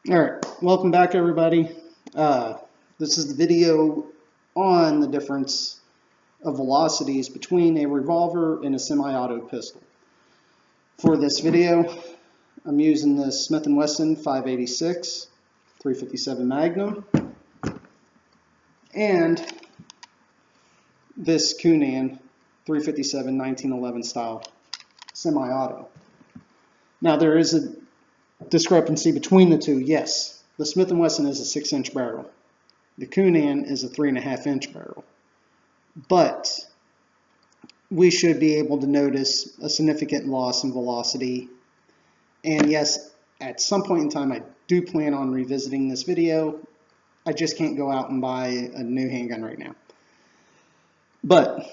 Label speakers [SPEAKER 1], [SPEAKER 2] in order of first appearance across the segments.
[SPEAKER 1] Alright, welcome back everybody. This is the video on the difference of velocities between a revolver and a semi-auto pistol. For this video, I'm using the Smith & Wesson 586 357 Magnum and this Cunan 357 1911 style semi-auto. Now there is a discrepancy between the two. Yes, the Smith & Wesson is a 6-inch barrel. The Cunan is a 3.5-inch barrel. But we should be able to notice a significant loss in velocity. And yes, at some point in time I do plan on revisiting this video. I just can't go out and buy a new handgun right now. But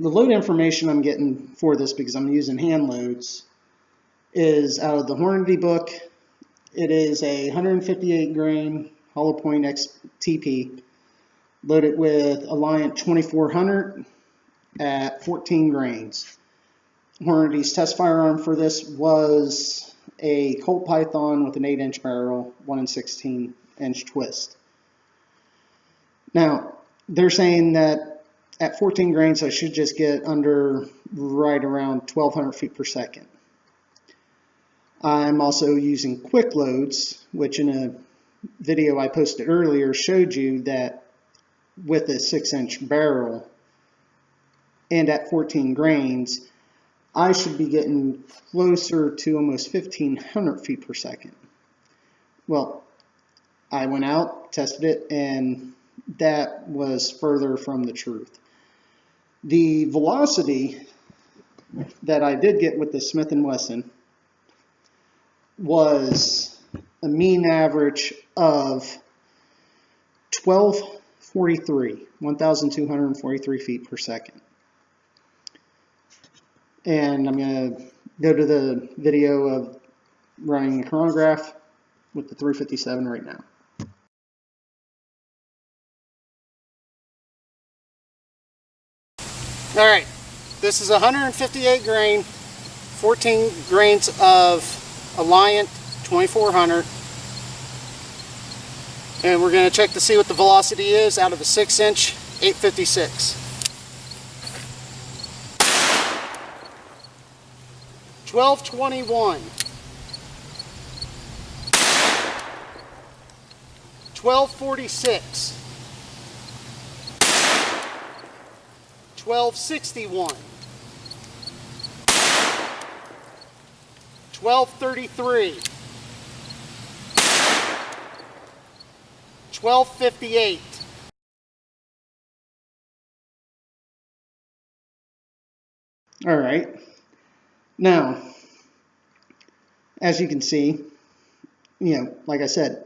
[SPEAKER 1] the load information I'm getting for this, because I'm using hand loads, is out of the Hornady book. It is a 158 grain hollow point XTP loaded with Alliant 2400 at 14 grains. Hornady's test firearm for this was a Colt Python with an 8-inch barrel, 1 16-inch twist. Now they're saying that at 14 grains I should just get under right around 1200 feet per second. I'm also using quick loads, which in a video I posted earlier showed you that with a 6-inch barrel and at 14 grains, I should be getting closer to almost 1500 feet per second. Well, I went out, tested it, and that was further from the truth. The velocity that I did get with the Smith & Wesson was a mean average of 1,243 feet per second. And I'm going to go to the video of running the chronograph with the 357 right now. Alright, this is 158 grain, 14 grains of Alliant 2400, and we're going to check to see what the velocity is out of a 6-inch 856. 1221, 1246, 1261, 1233, 1258. All right. Now, as you can see, like I said,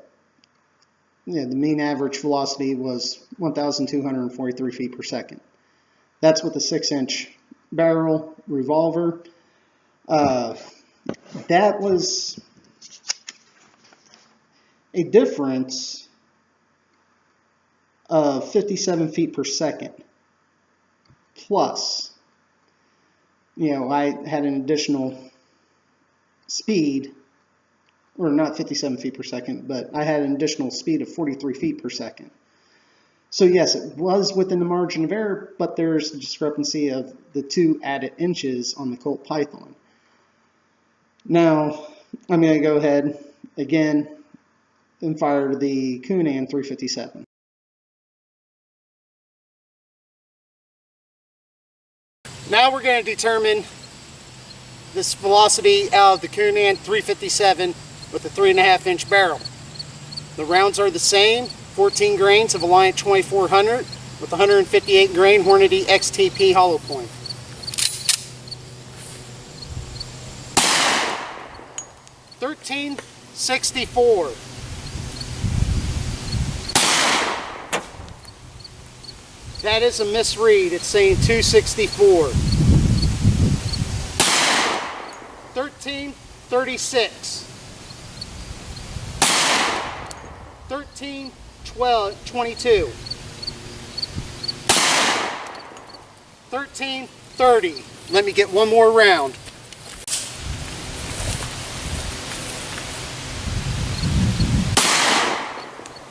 [SPEAKER 1] the mean average velocity was 1,243 feet per second. That's with a 6-inch barrel revolver. That was a difference of 57 feet per second. Plus, I had an additional speed, or not 57 feet per second, but I had an additional speed of 43 feet per second. So yes, it was within the margin of error, but there's a discrepancy of the 2 added inches on the Colt Python. Now, I'm going to go ahead again and fire the Cunan 357. Now we're going to determine this velocity out of the Cunan 357 with a 3.5-inch barrel. The rounds are the same, 14 grains of Alliant 2400 with 158 grain Hornady XTP hollow point. $13.64. That is a misread. It's saying 264. $13.36. 13.22. 13.30. Let me get one more round.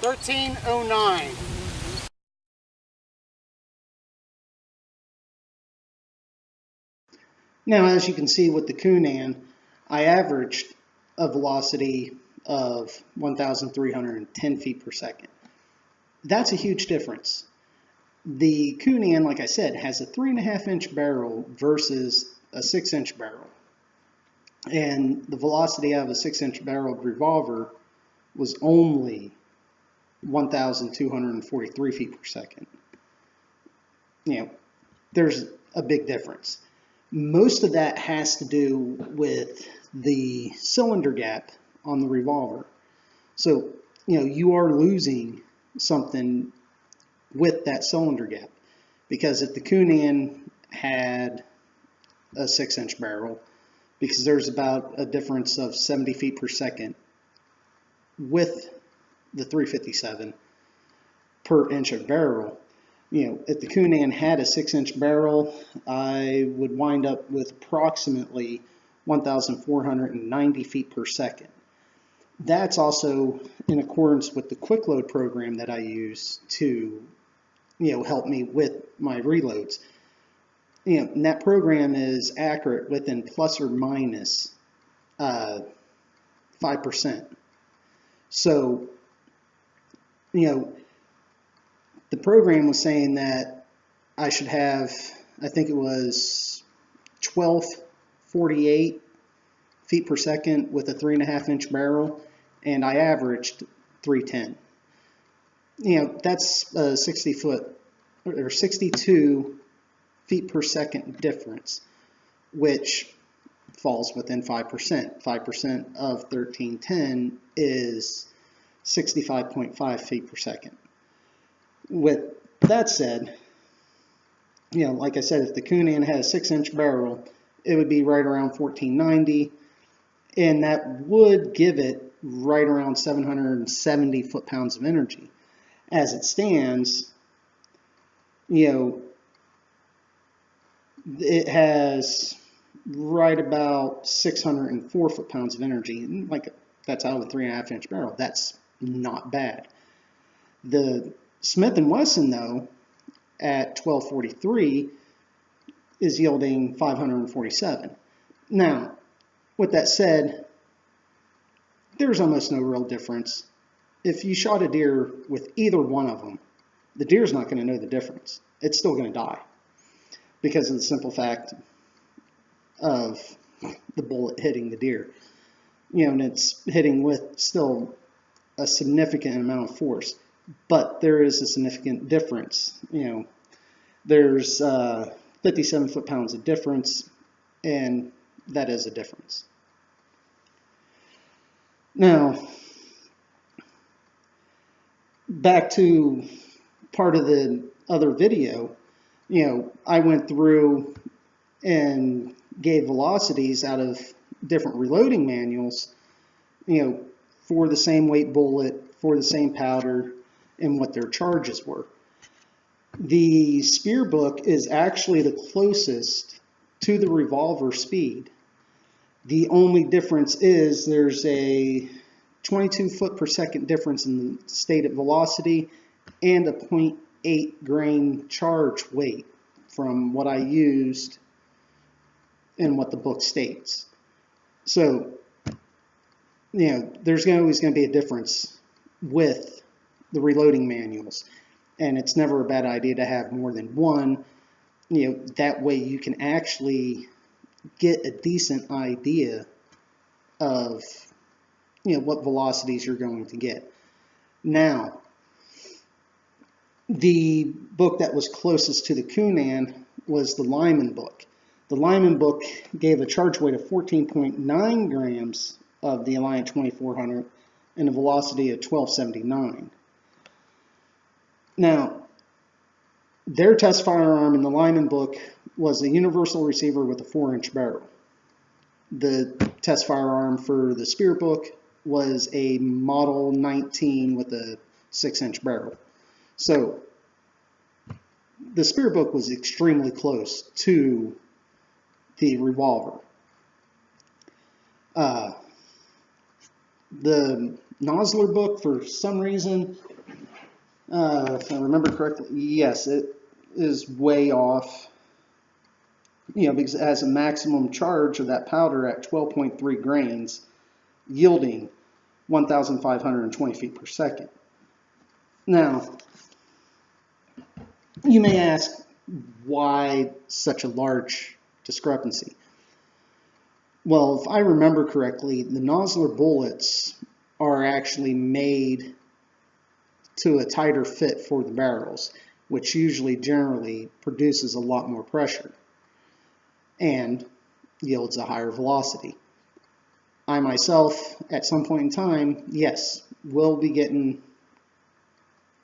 [SPEAKER 1] 1309. Now, as you can see with the Coonan, I averaged a velocity of 1,310 feet per second. That's a huge difference. The Coonan, like I said, has a 3.5-inch barrel versus a 6-inch barrel. And the velocity out of a 6-inch barreled revolver was only 1,243 feet per second. You know, there's a big difference. Most of that has to do with the cylinder gap on the revolver. So, you are losing something with that cylinder gap. Because if the Coonan had a 6-inch barrel, because there's about a difference of 70 feet per second with the 357 per inch of barrel, if the Coonan had a 6-inch barrel, I would wind up with approximately 1,490 feet per second. That's also in accordance with the quick load program that I use to, help me with my reloads. And that program is accurate within plus or minus 5%. So, the program was saying that I should have, I think it was 1248 feet per second with a 3.5-inch barrel, and I averaged 310. That's a 62 feet per second difference, which falls within 5%. 5% of 1310 is 65.5 feet per second. With that said, like I said, if the Coonan had a 6-inch barrel, it would be right around 1490, and that would give it right around 770 foot-pounds of energy. As it stands, it has right about 604 foot-pounds of energy. And that's out of a 3.5-inch barrel. That's not bad. The Smith & Wesson, though, at 1243 is yielding 547. Now, with that said, there's almost no real difference. If you shot a deer with either one of them, the deer's not going to know the difference. It's still going to die because of the simple fact of the bullet hitting the deer. And it's hitting with still a significant amount of force. But there is a significant difference. There's 57 foot-pounds of difference, and that is a difference. Now, back to part of the other video, I went through and gave velocities out of different reloading manuals, for the same weight bullet, for the same powder, and what their charges were. The Spear book is actually the closest to the revolver speed. The only difference is there's a 22 foot per second difference in the stated velocity and a 0.8 grain charge weight from what I used and what the book states. So, there's always going to be a difference with the reloading manuals, and it's never a bad idea to have more than one. That way you can actually get a decent idea of what velocities you're going to get. Now, the book that was closest to the Coonan was the Lyman book. The Lyman book gave a charge weight of 14.9 grams of the Alliant 2400 and a velocity of 1279. Now, their test firearm in the Lyman book was a universal receiver with a 4-inch barrel. The test firearm for the Spear book was a Model 19 with a 6-inch barrel. So, the Spear book was extremely close to the Revolver. The Nosler book, for some reason, if I remember correctly, yes, it is way off. Because it has a maximum charge of that powder at 12.3 grains, yielding 1,520 feet per second. Now, you may ask, why such a large discrepancy? Well, if I remember correctly, the Nosler bullets are actually made to a tighter fit for the barrels, which usually generally produces a lot more pressure and yields a higher velocity. I myself, at some point in time, yes, will be getting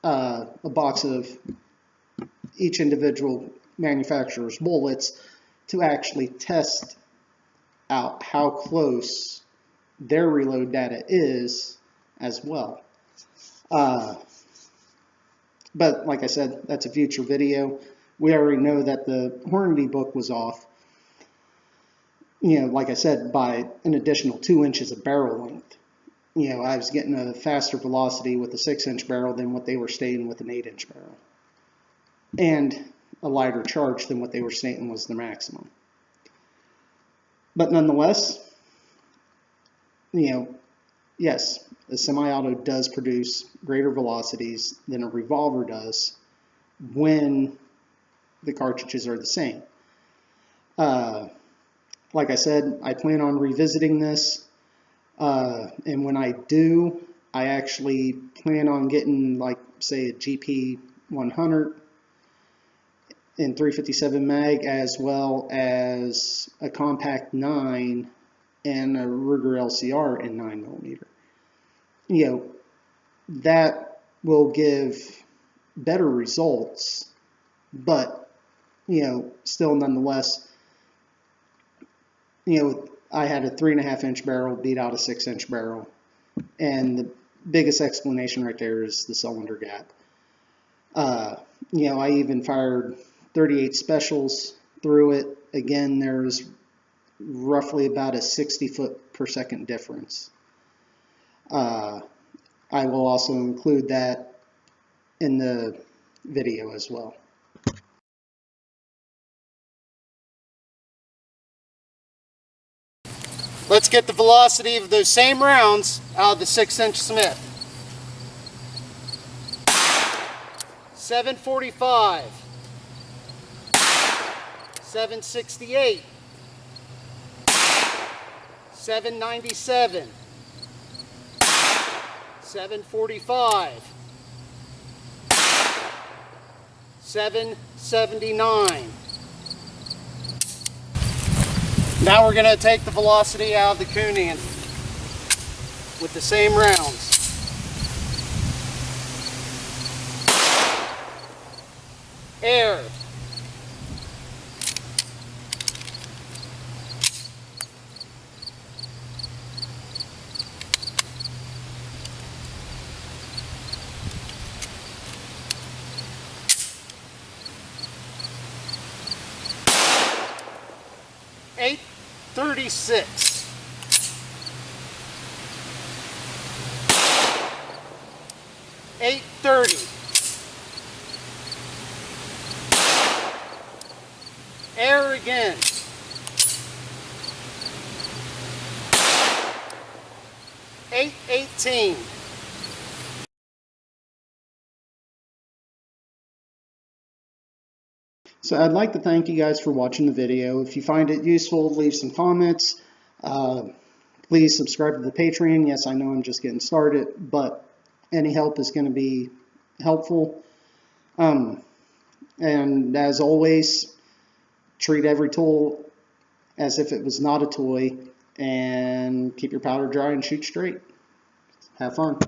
[SPEAKER 1] a box of each individual manufacturer's bullets to actually test out how close their reload data is as well. But like I said, that's a future video. We already know that the Hornady book was off, like I said, by an additional 2 inches of barrel length. I was getting a faster velocity with a 6-inch barrel than what they were stating with an 8-inch barrel, and a lighter charge than what they were stating was the maximum. But nonetheless, yes, a semi-auto does produce greater velocities than a revolver does when the cartridges are the same. Like I said, I plan on revisiting this, and when I do, I actually plan on getting, like, say, a GP 100 in 357 mag, as well as a compact 9 and a Ruger LCR in 9mm. That will give better results, but still nonetheless, I had a 3.5-inch barrel beat out a 6-inch barrel, and the biggest explanation right there is the cylinder gap. I even fired 38 specials through it. Again, there's roughly about a 60 foot per second difference. I will also include that in the video as well. Let's get the velocity of those same rounds out of the 6-inch Smith. 745, 768, 797, 745, 779. Now we're going to take the velocity out of the Kunian with the same rounds. Air. Eight 36. .830. Air again. 818. So I'd like to thank you guys for watching the video. If you find it useful, leave some comments. Please subscribe to the Patreon. Yes, I know I'm just getting started, but any help is going to be helpful. And as always, treat every tool as if it was not a toy, and keep your powder dry and shoot straight. Have fun.